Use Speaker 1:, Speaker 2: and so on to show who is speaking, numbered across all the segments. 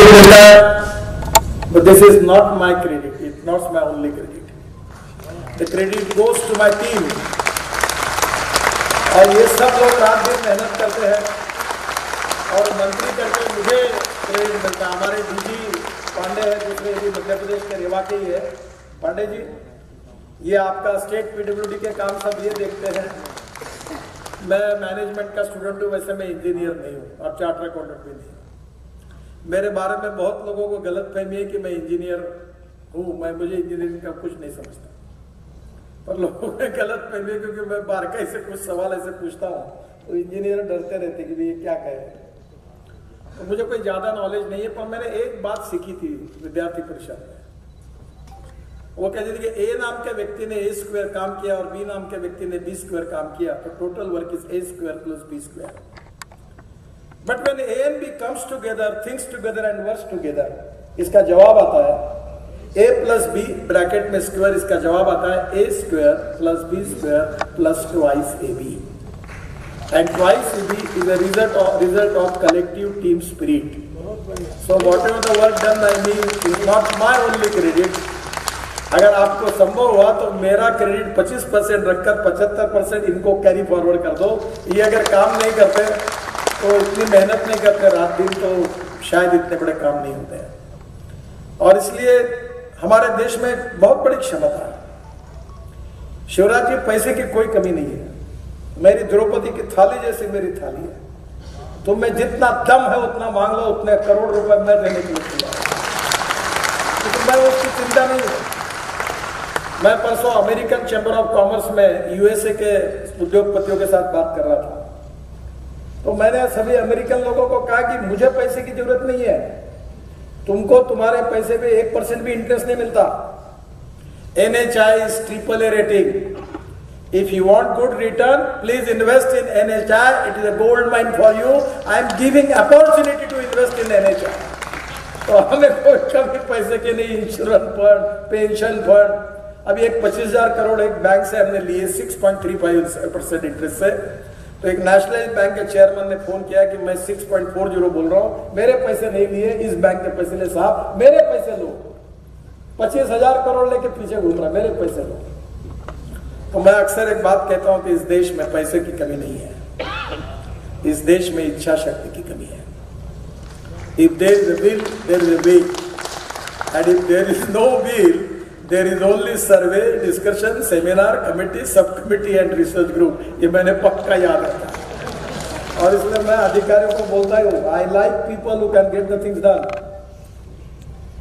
Speaker 1: Credit मिलता है, but this is not my credit, it's not my only credit. The credit goes to my team. और ये सब लोग रात दिन मेहनत करते हैं और मंत्री करके मुझे क्रेडिट मिलता है। हमारे डीजी पांडे है, दूसरे भी मध्य प्रदेश के रेवा के ही है। पांडे जी, ये आपका स्टेट पीडब्ल्यूडी के काम सब ये देखते हैं। मैं मैनेजमेंट का स्टूडेंट हूँ, वैसे मैं इंजीनियर नहीं हूँ और चार्टर अकाउंटेंट भी नहीं हूँ। मेरे बारे में बहुत लोगों को गलतफहमी है कि मैं इंजीनियर हूँ, मुझे इंजीनियरिंग का कुछ नहीं समझता। पर लोगों ने गलतफहमी है क्योंकि मैं बारकाई से कुछ सवाल ऐसे पूछता हूँ तो इंजीनियर डरते रहते कि ये क्या कहे। तो मुझे कोई ज़्यादा नॉलेज नहीं है, पर मैंने एक बात सीखी थी विद्यार्थी परिषद में। वो कहते थे कि ए नाम के व्यक्ति ने ए स्क्वायर काम किया और बी नाम के व्यक्ति ने बी स्क्वायर काम किया, तो total work is A square plus B square. But when A and B comes together, thinks together and works together, इसका जवाब आता है ए प्लस बी ब्रैकेट में स्क्वायर, इसका जवाब आता है A square plus B square plus twice A B. And twice A B is a result of collective team spirit. So whatever the work done by me is not my only credit. अगर आपको संभव हुआ तो मेरा credit 25% रखकर 75% इनको carry forward कर दो। ये अगर काम नहीं करते तो इतनी मेहनत नहीं करते रात दिन तो शायद इतने बड़े काम नहीं होते हैं। और इसलिए हमारे देश में बहुत बड़ी क्षमता है। शिवराज जी, पैसे की कोई कमी नहीं है। मेरी द्रौपदी की थाली जैसी मेरी थाली है। तुम में जितना दम है उतना मांग लो, उतने करोड़ रुपए मैं देने के लिए तैयार हूं। तो मैं उसकी चिंता नहीं हूं। मैं परसों अमेरिकन चैम्बर ऑफ कॉमर्स में यूएसए के उद्योगपतियों के साथ बात कर रहा था, तो मैंने सभी अमेरिकन लोगों को कहा कि मुझे पैसे की जरूरत नहीं है, तुमको तुम्हारे पैसे पे 1% भी इंटरेस्ट नहीं मिलता। NHI is AAA rating. If you want good return, please invest in NHI. It is a gold mine for you. I am giving opportunity to invest in NHI. तो हमें कोई कभी पैसे के नहीं, इंश्योरेंस फंड, पेंशन फंड। अभी एक 25,000 करोड़ एक बैंक से हमने लिए 6.35% इंटरेस्ट से। तो एक नेशनलाइज्ड बैंक के चेयरमैन ने फोन किया कि मैं 6.40 बोल रहा हूं, मेरे पैसे नहीं लिए, इस बैंक के पैसे ले साहब, मेरे पैसे लो। 25,000 करोड़ लेके पीछे घूम रहा, मेरे पैसे लो। तो मैं अक्सर एक बात कहता हूं कि इस देश में पैसे की कमी नहीं है, इस देश में इच्छा शक्ति की कमी है। If there is a will, there is a way, and if there is no will, there is only survey, discussion, seminar, committee, sub committee and research group. ये मैंने पक्का याद रखा और इसलिए मैं अधिकारियों को बोलता हूँ, I like people who can get the things done.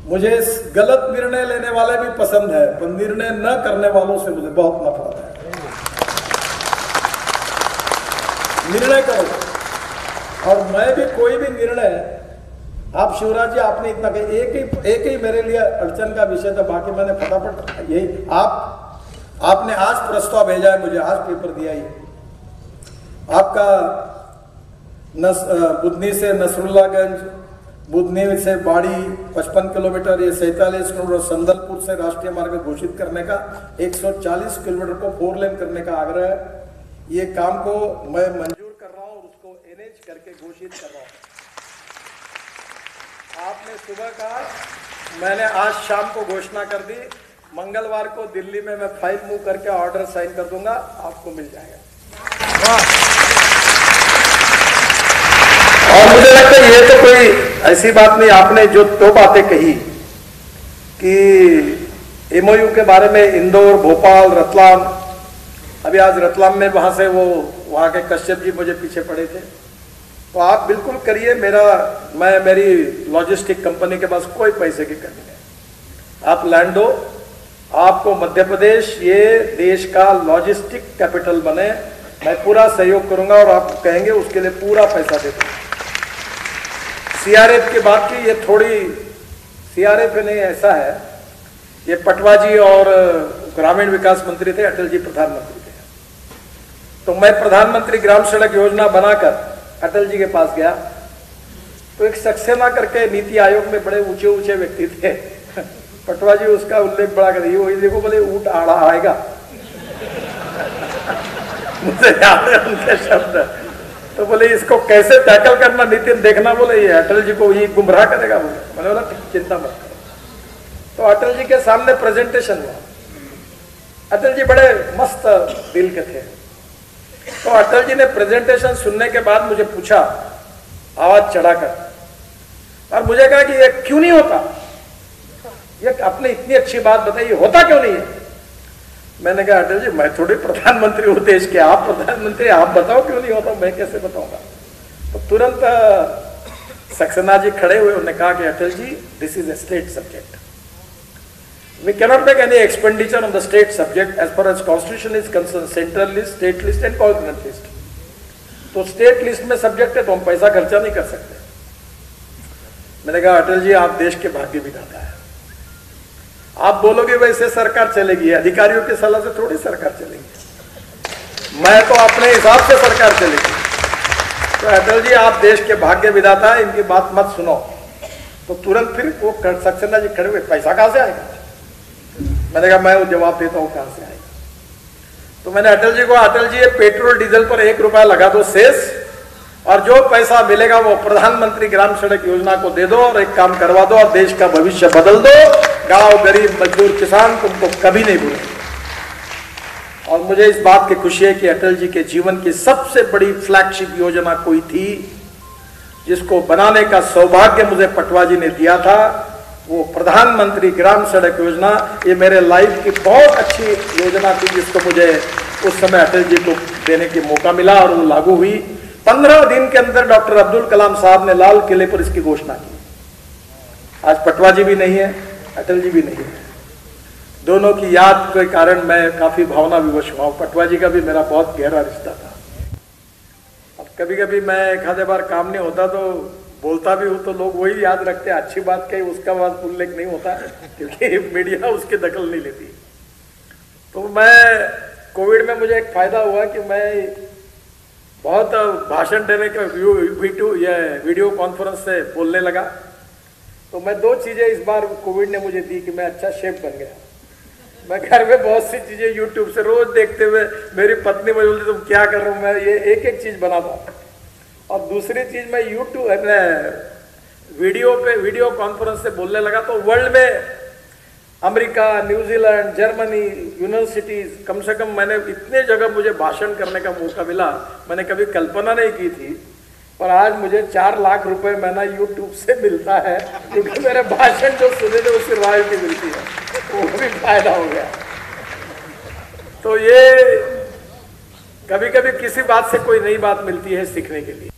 Speaker 1: मुझे गलत निर्णय लेने वाले भी पसंद है, पर निर्णय न करने वालों से मुझे बहुत नफरत है। निर्णय करो। और मैं भी कोई भी निर्णय, आप शिवराज जी आपने इतना कहा, एक ही मेरे लिए अड़चन का विषय था, बाकी मैंने फटाफट यही आपने आज प्रस्ताव भेजा है मुझे, आज पेपर दिया ही आपका बुधनी से नसरुल्लागंज, बुधनी से बाड़ी 55 किलोमीटर, ये 47 किलोमीटर, संदलपुर से राष्ट्रीय मार्ग घोषित करने का, 140 किलोमीटर को 4 लेन करने का आग्रह है। ये काम को मैं मंजूर कर रहा हूं और उसको NH करके घोषित कर रहा हूं। आपने सुबह कहा, मैंने आज शाम को घोषणा कर दी, मंगलवार को दिल्ली में मैं फाइल मूव करके ऑर्डर साइन कर दूंगा, आपको मिल जाएगा। और मुझे लगता है ये तो कोई ऐसी बात नहीं, आपने जो दो बातें कही कि MOU के बारे में, इंदौर, भोपाल, रतलाम, अभी आज रतलाम में वहां से वहां के कश्यप जी मुझे पीछे पड़े थे, तो आप बिल्कुल करिए। मेरी लॉजिस्टिक कंपनी के पास कोई पैसे की कमी नहीं। आप लैंड दो, आपको मध्य प्रदेश ये देश का लॉजिस्टिक कैपिटल बने, मैं पूरा सहयोग करूंगा और आप कहेंगे उसके लिए पूरा पैसा दे दूंगा। CRF की बात की, ये थोड़ी CRF नहीं, ऐसा है, ये पटवा जी और ग्रामीण विकास मंत्री थे, अटल जी प्रधानमंत्री थे, तो मैं प्रधानमंत्री ग्राम सड़क योजना बनाकर अटल जी के पास गया, तो एक सक्सेना करके नीति आयोग में बड़े ऊंचे ऊंचे व्यक्ति थे, पटवा जी उसका उल्लेख बड़ा कर रही, वही देखो बोले ऊंट आड़ा आएगा। मुझे याद है उनके शब्द, तो बोले इसको कैसे टैकल करना नितिन देखना, बोले ये अटल जी को ये गुमराह करेगा। बोले मैंने बोला चिंता मत करो। तो अटल जी के सामने प्रेजेंटेशन हुआ। अटल जी बड़े मस्त दिल के थे। तो अटल जी ने प्रेजेंटेशन सुनने के बाद मुझे पूछा आवाज चढ़ाकर, और मुझे कहा कि ये क्यों नहीं होता, ये आपने इतनी अच्छी बात बताई, होता क्यों नहीं है। मैंने कहा अटल जी मैं थोड़ी प्रधानमंत्री हूं देश के, आप प्रधानमंत्री, आप बताओ क्यों नहीं होता, मैं कैसे बताऊंगा। तो तुरंत सक्सेना जी खड़े हुए, उन्होंने कहा कि Atal ji this is a state subject, we cannot make any expenditure on the state subject as far as constitution is concerned, central list, state list and coordinate list। तो स्टेट लिस्ट में सब्जेक्ट है तो हम पैसा खर्चा नहीं कर सकते। मैंने कहा अटल जी आप देश के भाग्य विधाता है, आप बोलोगे वैसे सरकार चलेगी, अधिकारियों की सलाह से थोड़ी सरकार चलेगी, मैं तो अपने हिसाब से सरकार चलेगी। तो अटल जी आप देश के भाग्य विधाता है, इनकी बात मत सुनो। तो तुरंत फिर वो सक्सेना जी खड़े हुए, पैसा कहां से आएगा। मैंने कहा मैं वो जवाब देता हूं कहां से आएगा। तो मैंने अटल जी को, अटल जी ये पेट्रोल डीजल पर 1 रुपया लगा दो शेष, और जो पैसा मिलेगा वो प्रधानमंत्री ग्राम सड़क योजना को दे दो और एक काम करवा दो और देश का भविष्य बदल दो। गांव गरीब मजदूर किसान तुमको कभी नहीं भूलेंगे। और मुझे इस बात की खुशी है कि अटल जी के जीवन की सबसे बड़ी फ्लैगशिप योजना कोई थी जिसको बनाने का सौभाग्य मुझे पटवा जी ने दिया था, वो प्रधानमंत्री ग्राम सड़क योजना। ये मेरे लाइफ की बहुत अच्छी योजना थी जिसको मुझे उस समय अटल जी को देने की मौका मिला और वो लागू हुई। 15 दिन के अंदर डॉक्टर अब्दुल कलाम साहब ने लाल किले पर इसकी घोषणा की। आज पटवा जी भी नहीं है, अटल जी भी नहीं है, दोनों की याद के कारण मैं काफी भावना विवश हुआ। पटवा जी का भी मेरा बहुत गहरा रिश्ता था। अब कभी कभी मैं एक आधे बार काम नहीं होता तो बोलता भी हूं तो लोग वही याद रखते हैं, अच्छी बात कही उसका बात उल्लेख नहीं होता क्योंकि मीडिया उसकी दखल नहीं लेती। तो मैं कोविड में मुझे एक फायदा हुआ कि मैं बहुत भाषण देने का वीडियो कॉन्फ्रेंस से बोलने लगा। तो मैं 2 चीजें इस बार कोविड ने मुझे दी कि मैं अच्छा शेफ बन गया। मैं घर में बहुत सी चीजें यूट्यूब से रोज देखते हुए, मेरी पत्नी मुझे बोलती तुम क्या कर रहे हो, मैं ये एक चीज बनाता। और दूसरी चीज मैं यूट्यूब वीडियो कॉन्फ्रेंस से बोलने लगा तो वर्ल्ड में अमेरिका, न्यूजीलैंड, जर्मनी, यूनिवर्सिटीज, कम से कम मैंने इतने जगह मुझे भाषण करने का मौका मिला, मैंने कभी कल्पना नहीं की थी। पर आज मुझे 4 लाख रुपए महीना यूट्यूब से मिलता है क्योंकि मेरे भाषण जो सुने थे उसकी रॉयल्टी मिलती है, वो भी फायदा हो गया। तो ये कभी कभी किसी बात से कोई नई बात मिलती है सीखने के लिए।